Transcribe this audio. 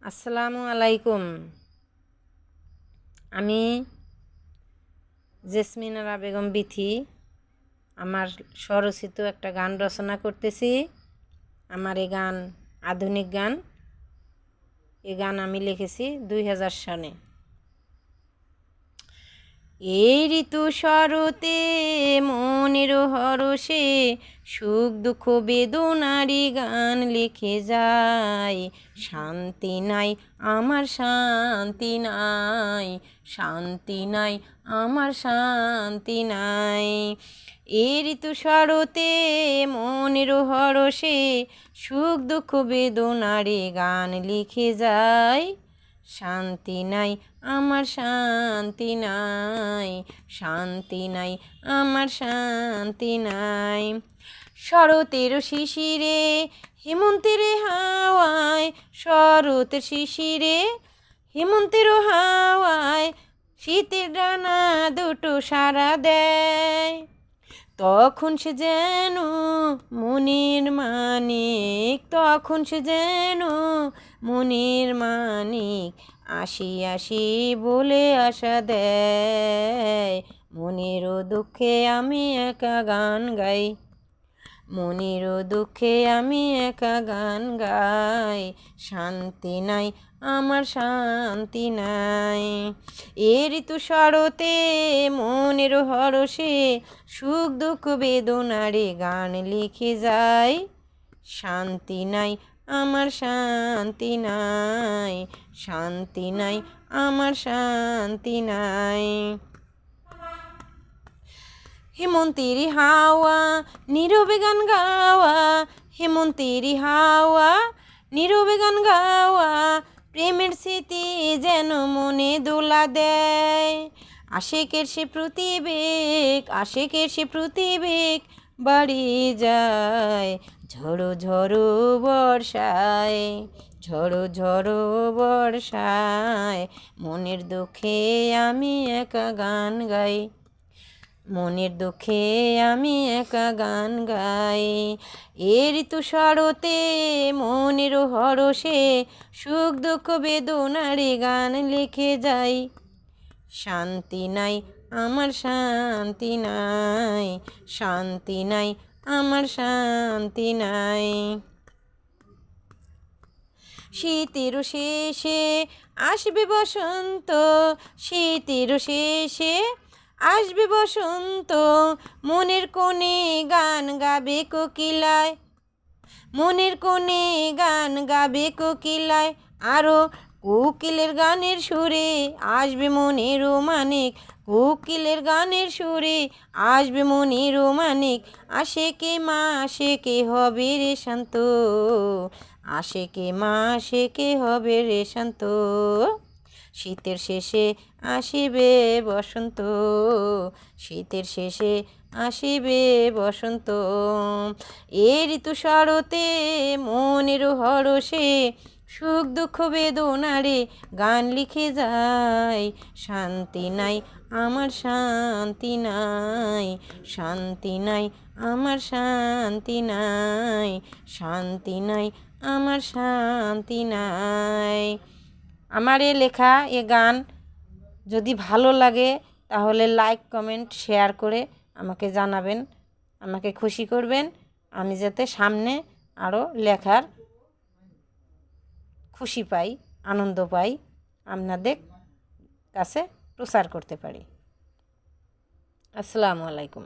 আসসালামু আলাইকুম। আমি জেসমিন আরা বেগম বিথি আমার স্বরচিত একটা গান রচনা করতেছি। আমার এই গান আধুনিক গান। এই গান আমি লিখেছি 2000 সালে। এই ঋতু শরতে মনের হরষে সুখ দুঃখ বেদনারি গান লিখে যায়। শান্তি নাই আমার শান্তি নাই, শান্তি নাই আমার শান্তি নাই। এই ঋতু শরতে মনের হরষে সুখ দুঃখ বেদনারি গান লিখে যায়। শান্তি নাই আমার শান্তি নাই, শান্তি নাই আমার শান্তি নাই। শরতের শিশিরে হেমন্তের হাওয়ায়, শরতের শিশিরে হেমন্তের হাওয়ায় শীতের ডানা দুটো সাড়া দেয়। তখন সে যেন মনের মানিক, তখন সে যেন মনের মানিক আসি আসি বলে আশা দেয়। মনেরও দুঃখে আমি একা গান গাই, মনেরও দুঃখে আমি একা গান গাই। শান্তি নাই আমার শান্তি নাই। এ ঋতু শরতে মনের হরষে সুখ দুঃখ বেদনারে গান লিখে যায়। শান্তি নাই আমার শান্তি নাই, শান্তি নাই আমার শান্তি নাই। হেমন্তের হাওয়া নীরবে গান গাওয়া, হেমন্তের হাওয়া নীরবে গান গাওয়া প্রেমের স্মৃতি যেন মনে দোলা দেয়। আশেকের সে প্রতিবেগ, আশেকের সে প্রতিবেগ বাড়ি যায়। ঝড়ো ঝড়ো বর্ষায়, ঝড়ো ঝড়ো বর্ষায় মনের দুঃখে আমি একা গান গাই, মনের দুঃখে আমি একা গান গাই। এ ঋতু শরতে মনের হরষে সুখ দুঃখ বেদনারে গান লিখে যাই। শান্তি নাই আমার শান্তি নাই, শান্তি নাই আমার শান্তি নাই। শীতের শেষে আসবে বসন্ত, শীতের শেষে আসবে বসন্ত মনের কোণে গান গাবে কোকিলায়, মনের কোণে গান গাবে কোকিলায়। আরও কোকিলের গানের সুরে আসবে মনের মানিক, কোকিলের গানের সুরে আসবে মনের মানিক। আশেকে মা আশেকে হবে রে শান্ত, আশেকে মা আশেকে হবে রে শান্ত। শীতের শেষে আসিবে বসন্ত, শীতের শেষে আসিবে বসন্ত। এ ঋতু শরতে মনের হরষে সুখ দুঃখ বেদনারে গান লিখে যায়। শান্তি নাই আমার শান্তি নাই, শান্তি নাই আমার শান্তি নাই, শান্তি নাই আমার শান্তি নাই। আমার এ লেখা এ গান যদি ভালো লাগে তাহলে লাইক কমেন্ট শেয়ার করে আমাকে জানাবেন, আমাকে খুশি করবেন। আমি যাতে সামনে আরও লেখার খুশি পাই, আনন্দ পাই, আপনাদের কাছে প্রচার করতে পারি। আসসালামু আলাইকুম।